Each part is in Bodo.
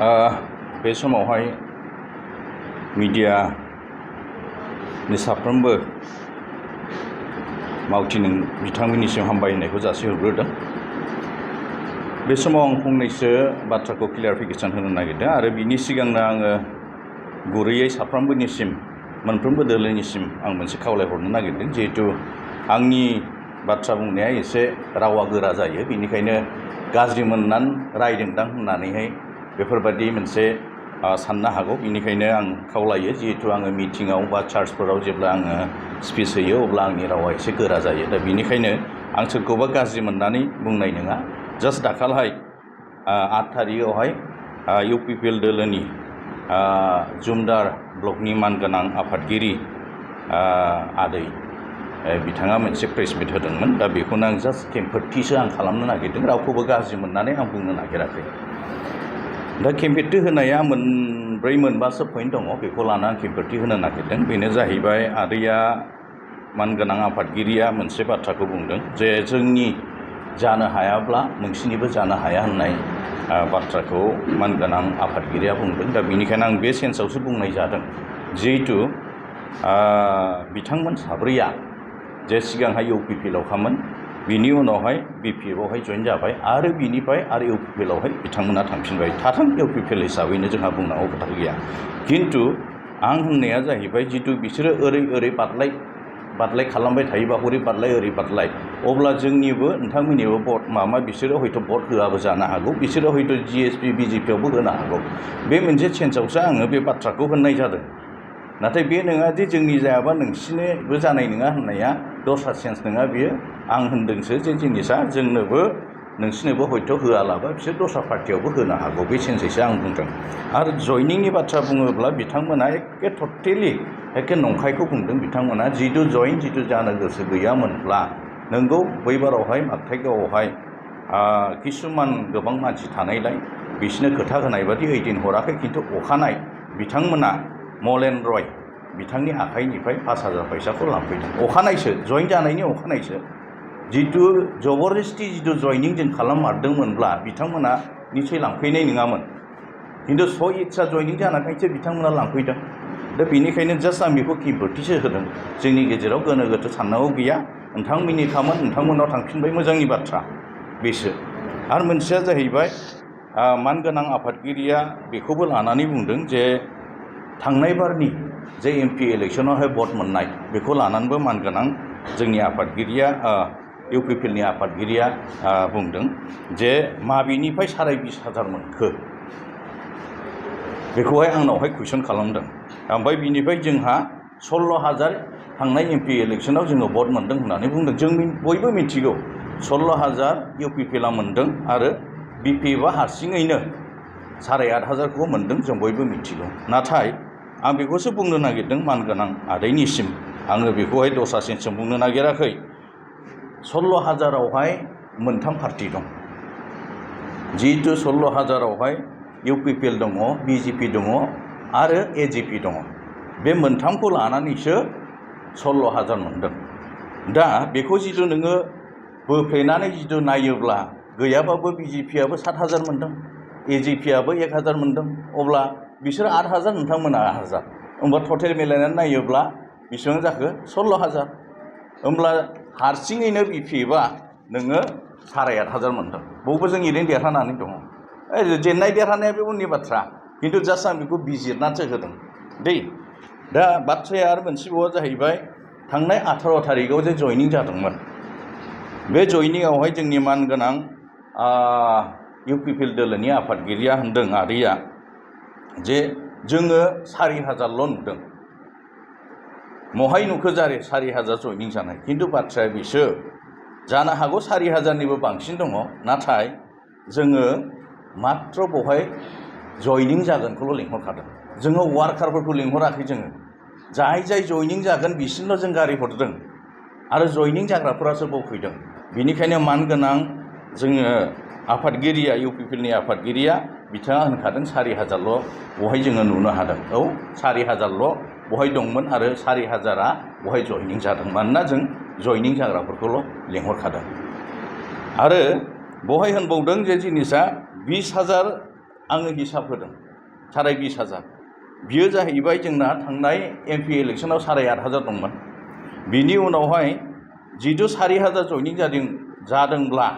बे समावहाय मिडियानि साफ्रोमबो मावथि बिथांमोननिसिम हामबायनायखौ जासिहरग्रोदों। बे समाव आं फंनैसो बाथ्राखौ क्लियारिफिकेसन होनो नागिरदों आरो बिनि सिगांनो आङो गुरैयै साफ्रोमबोनिसिम मोनफ्रोमबो दोलोनिसिम आं मोनसे खावलायहरनो नागिरदों। जिहेतु आंनि बाथ्रा बुंनाया एसे रावा गोरा जायो, बेनिखायनो गाज्रि मोननानै रायदोंदां होननानैहाय बेफोरबायदि मोनसे साननो हागौ। बेनिखायनो आं खावलायो, जिहेतु आङो मिटिङाव बा चार्चफोराव जेब्ला आङो स्पिच होयो अब्ला आंनि रावा एसे गोरा जायो। दा बेनिखायनो आं सोरखौबा गाज्रि मोननानै बुंनाय नङा। जास्ट दाखालहाय 8 थारिखआवहाय इउपिपिएल दोलोनि जुमदार ब्लकनि मानगोनां आफादगिरि आदै बिथाङा मोनसे प्रेस मिट होदोंमोन। दा बेखौनो आं जास्ट खेंफोरथिसो आं खालामनो नागिरदों, रावखौबो गाज्रि मोननानै आं बुंनो नागिराखै। दा खेंफोरथि होनाया मोनब्रै मोनबासो पइन्ट दङ, बेखौ लाना आं खेंफोरथि होनो नागिरदों। बेनो जाहैबाय, आदैया मानगोनां आफादगिरिया मोनसे बाथ्राखौ बुंदों जे जोंनि जानो हायाब्ला नोंसिनिबो जानो हाया होननाय बाथ्राखौ मानगोनां आफादगिरिया बुंदों। दा बेनिखायनो आं बे सेन्सआवसो बुंनाय जादों, जिहेतु बिथांमोन साब्रैया जे सिगांहाय इउपिपिएलआवखामोन, बिनि उनावहाय बिपिएफआवहाय जइन जाबाय आरो बिनिफ्राय आरो इउपिपिएलआवहाय बिथांमोना थांफिनबाय। थाथों इउपिपिएल हिसाबैनो जोंहा बुंनांगौ खोथा गैया। खिन्थु आं होननाया जाहैबाय, जितु बिसोरो ओरै बादलाय खालामबाय थायोबा हरै बादलाय अब्ला जोंनिबो नोंथांमोननिबो भट बिसोरो हयथ' भट होआबो जानो हागौ, बिसोरो हयथ' जिएसपि बिजेपियावबो होनो हागौ। बे मोनसे सेन्सआवसो आङो बे बाथ्राखौ होननाय जादों। नाथाय बे नङा जे जोंनि जायाबा नोंसिनिबो जानाय नङा होननाया दस्रा सेन्स नङा बियो। आं होनदोंसो जे जिनिसा जोंनोबो नोंसिनोबो हयथ' होआलाबा बिसोर दस्रा पार्टियावबो होनो हागौ, बे सेन्सैसो आं बुंदों। आरो जयनिंनि बाथ्रा बुङोब्ला बिथांमोना एखे नंखायखौ बुंदों। बिथांमोना जितु जानो गोसो गैयामोनब्ला नोंगौ बै बारावहाय मागथाइगावआवहाय किसुमान गोबां मानसि थानायलाय बिसोरनो खोथा होनाय बादि ओइदिन हराखै, खिन्थु अखानाय बिथांमोना मलेन रय बिथांनि आखाइनिफ्राय 5,000 फैसाखौ लांफैदों। अखानायसो, जइन जानायनि अखानायसो। जितु जबरदस्ति जयनिं जों खालाममारदोंमोनब्ला बिथांमोना निसय लांफैनाय नङामोन, खिन्थु इच्छा जयनिं जानायखायसो बिथांमोना लांफैदों। दा बेनिखायनो जास्ट आं बेखौ खेंफोरथिसो होदों। जोंनि गेजेराव गोनो गोथो साननांगौ गैया। नोंथांमोननिखामोन, नोंथांमोनाव थांफिनबाय, मोजांनि बाथ्रा बेसो। आरो मोनसेया जाहैबाय, मानगोनां आफादगिरिया बेखौबो लानानै बुंदों जे थांनाय बारनि जे एमपि इलेक्सनावहाय भट मोननाय, बेखौ लानानैबो मानगोनां जोंनि आफादगिरिया इउपिपिएलनि आफादगिरिया बुंदों जे माबेनिफ्राय 20,500 मोनखो, बेखौहाय आंनावहाय कुइसन खालामदों। ओमफ्राय बिनिफ्राय जोंहा 16,000 थांनाय एमपि इलेक्सनाव जोङो भट मोनदों होननानै बुंदों। जों बयबो मिथिगौ 16,000 इउपिपिएलआ मोनदों आरो बिपिएफआ हारसिङैनो 8,500खौ मोनदों, जों बयबो मिथिगौ। नाथाय आं बेखौसो बुंनो नागिरदों मानगोनां आदैनिसिम, आङो बेखौहाय दस्रा सेन्सजों बुंनो नागिराखै। 16,000आवहाय मोनथाम पार्टि दं। जिहेतु 16,000आवहाय इउपिपिएल दङ, बिजेपि दङ आरो एजिपि दङ। बे मोनथामखौ लानानैसो 16,000 मोनदों। दा बेखौ जितु नोङो बोफ्लेनानै जितु नायोब्ला गैयाबाबो बिजेपिआबो 7,000 मोनदों, एजिपिआबो 1,000 मोनदों। अब्ला बिसोर 8,000, नोंथांमोना 8,000, होमबा टटेल मिलायनानै नायोब्ला बेसेबां जाखो? 16,000। होमब्ला हारसिङैनो बिपिएफआ नोङो 8,500 मोनदों। बयबो जों ओरैनो देरहानानै दङ। जेननाय देरहानाया बे उननि बाथ्रा, खिन्थु जास्ट आं बेखौ बिजिरनानैसो होदों दै। दा बाथ्राया आरो मोनसेबावा जाहैबाय, थांनाय 18 थारिखआव जे जयनिं जादोंमोन, बे जयनिंआवहाय जोंनि मानगोनां इउपिपिएल दोलोनि आफादगिरिया होनदों, आदैया, जे जोङो 4,000ल' नुदों। महाय नुखो 4,000 जयनिं जानाय? खिन्थु बाथ्राया बिसो, जानो हागौ 4,000निबो बांसिन दङ। नाथाय जोङो मात्र बेवहाय जयनिं जागोनखौल' लिंहरखादों। जोङो वार्कारफोरखौ लिंहराखै। जोङो जाय जयनिं जागोन बिसोरनो जों गारि हरदों आरो जयनिं जाग्राफोरासो बावफैदों। बेनिखायनो मानगोनां जोङो आफादगिरिया, इउपिपिएलनि आफादगिरिया, बिथाङा होनखादों 4,000ल' बेवहाय जोङो नुनो हादों। औ, 4,000ल' बेवहाय दंमोन आरो 4,000आ बेवहाय जयनिं जादों। मानोना जों जयनिं जाग्राफोरखौल' लिंहरखादों। आरो बेवहाय होनबावदों जे जिनिसा 20,000 आङो हिसाब होदों 20,500 बियो जाहैबाय जोंना थांनाय MP इलेक्सनाव 8,500 दंमोन बिनि उनावहाय जिथु 4,000 जइनिं जादोंब्ला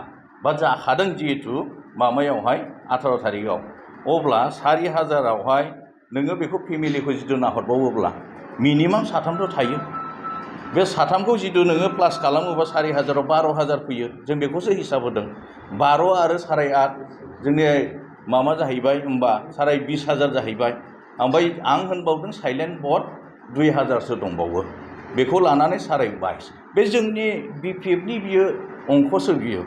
बा जाखादों जिहेतु माबायावहाय 18 तारिखआव अब्ला 4,000आवहाय नोङो बेखौ फेमिलिखौ जिथु नाहरबावोब्ला मिनिमाम 3 थायो बे 3खौ जिथु नोङो प्लास खालामोबा 4,000आव 12,000 फैयो जों बेखौसो हिसाब होदों 12 आरो 8.5 जोंनि माबा जाहैबाय होमबा 20,000 जाहैबाय ओमफ्राय आं होनबावदों साइलेन्ट भट 2,000सो दंबावो बेखौ लानानै 22,500 बे जोंनि BPFनि बियो अंकसो बियो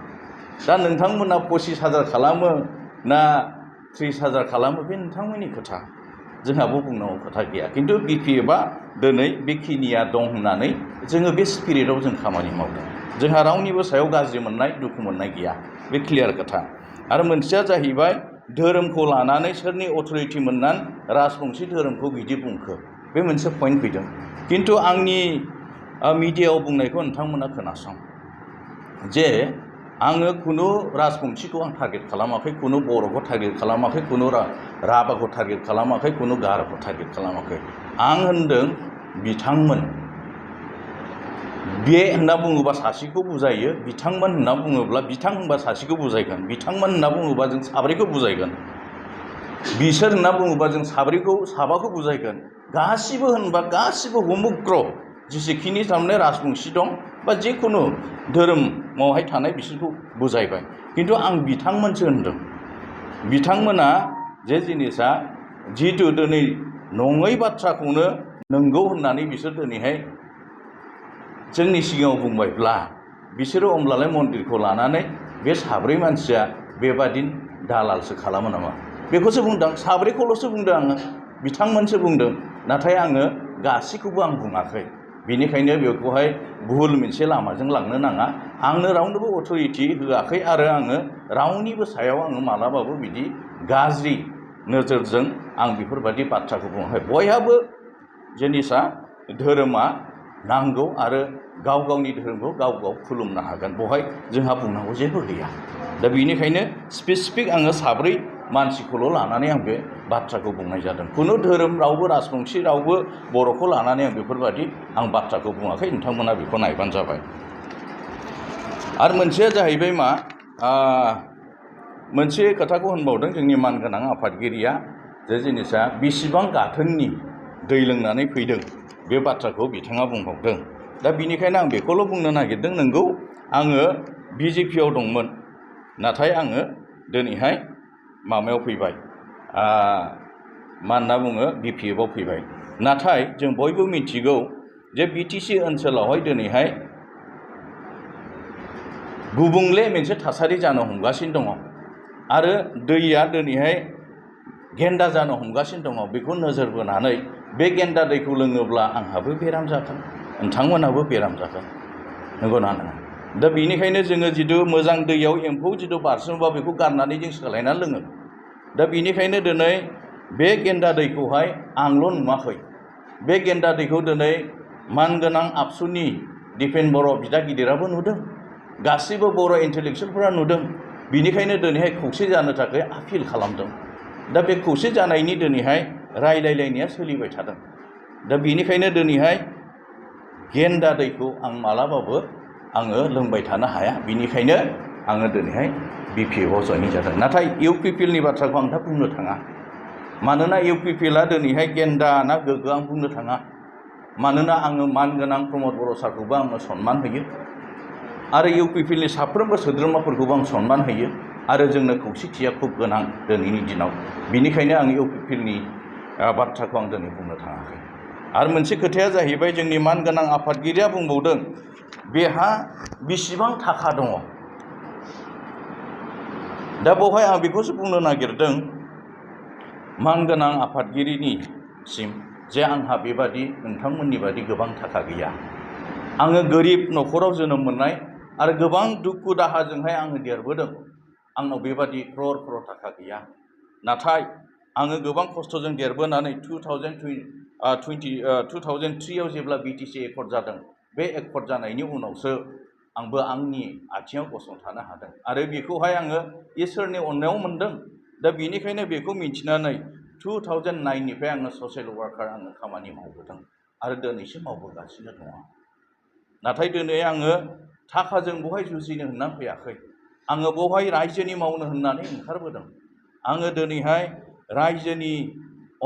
दा नोंथांमोना 25,000 खालामो ना 30,000 खालामो बे नोंथांमोननि खोथा जोंहाबो बुंनांगौ खोथा गैया खिन्थु BPFआ दिनै बेखिनिया दं होननानै जोङो बे स्पिरिटआव जों खामानि मावदों जोंहा रावनिबो सायाव गाज्रि मोननाय दुखु मोननाय गैया बे क्लियार खोथा आरो मोनसेया जाहैबाय धोरोमखौ लानानै सोरनि अथरिटि मोननानै राजबंशी धोरोमखौ बिदि बुंखो बे मोनसे पइन्ट फैदों खिन्थु आंनि मिडियायाव बुंनायखौ नोंथांमोना खोनासं जे आङो खुनु राजबंशीखौ आं टारगेट खालामाखै खुनु बर'खौ टारगेट खालामाखै खुनु राभाखौ टारगेट खालामाखै खुनु गार'खौ टारगेट खालामाखै आं होनदों बिथांमोन बे होनना बुङोबा सासेखौ बुजायो बिथांमोन होनना बुङोब्ला बिथां होनबा सासेखौ बुजायगोन बिथांमोन होनना बुङोबा जों साब्रैखौ बुजायगोन बिसोर होनना बुङोबा जों साबाखौ बुजायगोन गासिबो होनबा गासिबो समग्र जेसेखिनि थारमाने राजबंशी दं बा जिखुनु धोरोमावहाय थानाय बिसोरखौ बुजायबाय खिन्थु आं बिथांमोनसो होनदों बिथांमोना जे जिनिसा जिहेतु दिनै नङै बाथ्राखौनो नंगौ होननानै बिसोर दिनैहाय जोंनि सिगाङाव बुंबायब्ला बिसोरो अब्लालाय मन्दिरखौ लानानै बे साब्रै मानसिया बेबादि दालालसो खालामो नामा बेखौसो बुंदों साब्रैखौल'सो बुंदों आङो बिथांमोनसो बुंदों नाथाय आङो गासैखौबो आं बुङाखै बेनिखायनो बेखौहाय भुल मोनसे लामाजों लांनो नाङा आंनो रावनोबो अथरिटि होआखै आरो आङो रावनिबो सायाव आङो मालाबाबो बिदि गाज्रि नोजोरजों आं बेफोरबादि बाथ्राखौ बुङाखै बयहाबो जिनिसा धोरोमा नांगौ आरो गाव गावनि धोरोमखौ गाव खुलुमनो हागोन बहाय जोंहा बुंनांगौ जेबो गैया दा बेनिखायनो स्पेसिफिक आङो साब्रै मानसिखौल' लानानै आं बे बाथ्राखौ बुंनाय जादों खुनु धोरोम रावबो राजबंशी रावबो बर'खौ लानानै आं बेफोरबादि आं बाथ्राखौ बुङाखै नोंथांमोना बेखौ नायबानो जाबाय आरो मोनसेया जाहैबाय मा मोनसे खोथाखौ होनबावदों जोंनि मानगोनां आफादगिरिया जे जिनिसा बेसेबां गाथोननि दै लोंनानै फैदों बे बाथ्राखौ बिथाङा बुंबावदों दा बिनिखायनो आं बेखौल' बुंनो नागिरदों नंगौ आङो BJPआव दंमोन नाथाय आङो दिनैहाय माबायाव फैबाय मा होनना बुङो BPFआव फैबाय नाथाय जों बयबो मिथिगौ जे BTC ओनसोलावहाय दिनैहाय गुबुंले मोनसे थासारि जानो हमगासिनो दङ आरो दैया दिनैहाय गेन्दा जानो हमगासिनो दङ बेखौ नोजोर बोनानै बे गेन्दा दैखौ लोङोब्ला आंहाबो बेराम जागोन नोंथांमोनहाबो बेराम जागोन नंगौना नङा दा बेनिखायनो जोङो जिथु मोजां दैयाव एम्फौ जिथु बारसोमोबा बेखौ गारनानै जों सोलायनानै लोङो दा बेनिखायनो दिनै बे गेन्दा दैखौहाय आंल' नुवाखै बे गेन्दा दैखौ दिनै मानगोनां आबसुनि दिपेन बर' बिदा गिदिराबो नुदों गासैबो बर' इन्टेलेक्सुवेलफोरा नुदों बेनिखायनो दिनैहाय खौसे जानो थाखाय आपिल खालामदों दा बे खौसे जानायनि दिनैहाय रायलायलायनाया सोलिबाय थादों दा बेनिखायनो दिनैहाय गेन्दा दैखौ आं मालाबाबो आङो लोंबाय थानो हाया बेनिखायनो आङो दिनैहाय BPFआव जयनिं जादों नाथाय UPPLनि बाथ्राखौ आं दा बुंनो थाङा मानोना UPPLआ दिनैहाय गेन्दा ना गोग्गो आं बुंनो थाङा मानोना आङो मानगोनां प्रमद बर' सारखौबो आङो सनमान होयो आरो UPPLनि साफ्रोमबो सोद्रोमाफोरखौबो आं सनमान होयो आरो जोंनो खौसेथिया खुब गोनां दिनैनि दिनाव बेनिखायनो आं UPPLनि बाथ्राखौ आं दिनै बुंनो थाङाखै आरो मोनसे खोथाया जाहैबाय जोंनि मानगोनां आफादगिरिया बुंबावदों बेहा बेसेबां थाखा दङ दा बेवहाय आं बेखौसो बुंनो नागिरदों मानगोनां आफादगिरिनिसिम जे आंहा बेबादि नोंथांमोननि बादि गोबां थाखा गैया आङो गोरिब न'खराव जोनोम मोननाय आरो गोबां दुखु दाहाजोंहाय आङो देरबोदों आंनाव बेबादि क्रर थाखा गैया नाथाय आङो गोबां खस्थ'जों देरबोनानै 2003आव जेब्ला BTC एकर्ड जादों बे एकर्ड जानायनि उनावसो आंबो आंनि आथिङाव गसंथानो हादों आरो बेखौहाय आङो इसोरनि अननायाव मोन्दों दा बेनिखायनो बेखौ मिथिनानै 2009निफ्राय आङो ससियेल वार्कार आङो खामानि मावबोदों आरो दिनैसिम मावबोगासिनो दङ। नाथाय दिनै आङो थाखाजों बहाय जुजिनो होनना फैयाखै। आङो बहाय रायजोनि मावनो होननानै ओंखारबोदों। आङो दिनैहाय रायजोनि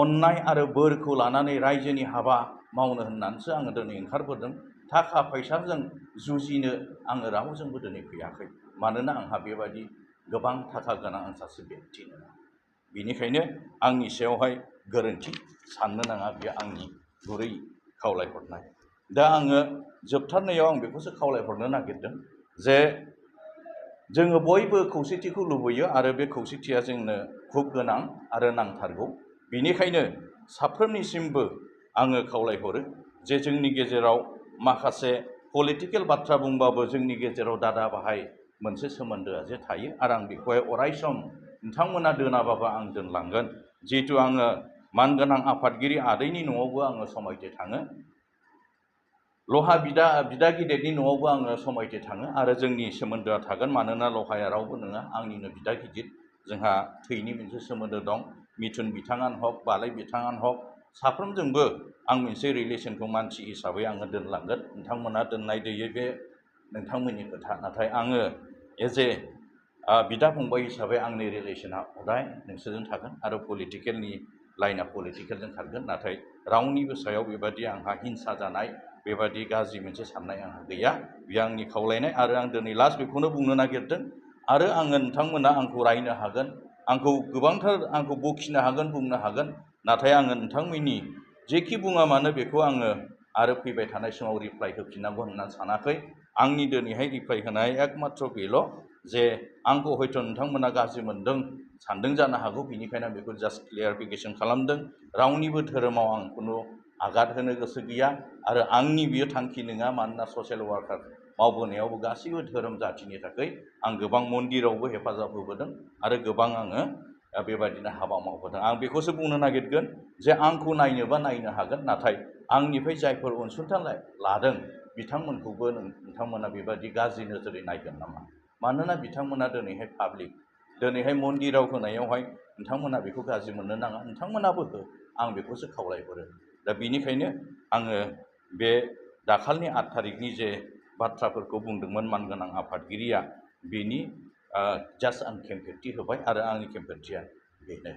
अननाय आरो बोरखौ लानानै रायजोनि हाबा मावनो होननानैसो आङो दिनै ओंखारबोदों। थाखा फैसाजों जुजिनो आङो रावजोंबो दिनै फैयाखै। मानोना आंहा बेबायदि गोबां थाखा गोनां आं सासे बेक्ति नङा। बेनिखायनो आंनि सायावहाय गोरोन्थि साननो नाङा, बेयो आंनि गुरै खावलायहरनाय। दा आङो जोबथारनायाव आं बेखौसो खावलायहरनो नागिरदों जे जोङो बयबो खौसेथिखौ लुबैयो आरो बे खौसेथिया जोंनो खुब गोनां आरो नांथारगौ। बेनिखायनो साफ्रोमनिसिमबो आङो खावलायहरो जे जोंनि गेजेराव माखासे पलिटिकेल बाथ्रा बुंबाबो जोंनि गेजेराव दादा बाहाय मोनसे सोमोन्दोआ जे थायो आरो आं बेखौहाय अरायसम नोंथांमोना दोनाबाबो आं दोनलांगोन। जिहेतु आङो मानगोनां आफादगिरि आदैनि न'आवबो आङो समायते थाङो, लहा बिदा गिदिरनि न'आवबो आङो समायते थाङो आरो जोंनि सोमोन्दोआ थागोन। मानोना लहाया रावबो नङा, आंनिनो बिदा गिदिर। जोंहा थैनि मोनसे सोमोन्दो दं। मिथुन बिथाङानो हक, बालाय बिथाङानो हक, साफ्रोमजोंबो आं मोनसे रिलेसनखौ मानसि हिसाबै आङो दोनलांगोन। नोंथांमोना दोननाय दैयै बे नोंथांमोननि खोथा। नाथाय आङो एज ए बिदा फंबाय हिसाबै आंनि रिलेसना हदाय नोंसोरजों थागोन आरो पलिटिकेलनि लाइना पलिटिकेलजों खारगोन। नाथाय रावनिबो सायाव बेबायदि आंहा हिंसा जानाय, बेबायदि गाज्रि मोनसे साननाय आंहा गैया। बेयो आंनि खावलायनाय आरो आं दिनै लास्ट बेखौनो बुंनो नागिरदों। आरो आङो नोंथांमोना आंखौ रायनो हागोन, आंखौ गोबांथार आंखौ बखिनो हागोन, बुंनो हागोन। नाथाय आङो नोंथांमोननि जेखि बुङा मानो बेखौ आङो आरो फैबाय थानाय समाव रिप्लाइ होफिननांगौ होननानै सानाखै। आंनि दिनैहाय रिप्लाइ होनाय एकमात्र बेल' जे आंखौ हयथ' नोंथांमोना गाज्रि मोनदों सानदों जानो हागौ। बेनिखायनो आं बेखौ जास्ट क्लियारिफिकेसन खालामदों। रावनिबो धोरोमाव आं खुनु आघात होनो गोसो गैया आरो आंनि बियो थांखि नङा। मानोना ससियेल वार्कार मावबोनायावबो गासैबो धोरोम जाथिनि थाखाय आं गोबां मन्दिरावबो हेफाजाब होबोदों आरो गोबां आङो बेबायदिनो हाबा मावबोदों। आं बेखौसो बुंनो नागिरगोन जे आंखौ नायनोबा नायनो हागोन, नाथाय आंनिफ्राय जायफोर अनसुंथाइ लादों बिथांमोनखौबो नोंथांमोना बेबायदि गाज्रि नोजोरै नायगोन नामा? मानोना बिथांमोना दिनैहाय पाब्लिक, दिनैहाय मन्दिराव होनायावहाय नोंथांमोना बेखौ गाज्रि मोननो नाङा। नोंथांमोनाबो हो, आं बेखौसो खावलायहरो। दा बेनिखायनो आङो बे दाखालिनि 8 थारिखनि जे बाथ्राफोरखौ बुंदोंमोन मानगोनां आफादगिरिया, बेनि जास्ट आं खेंफोरथि होबाय आरो आंनि खेंफोरथिया बेनो।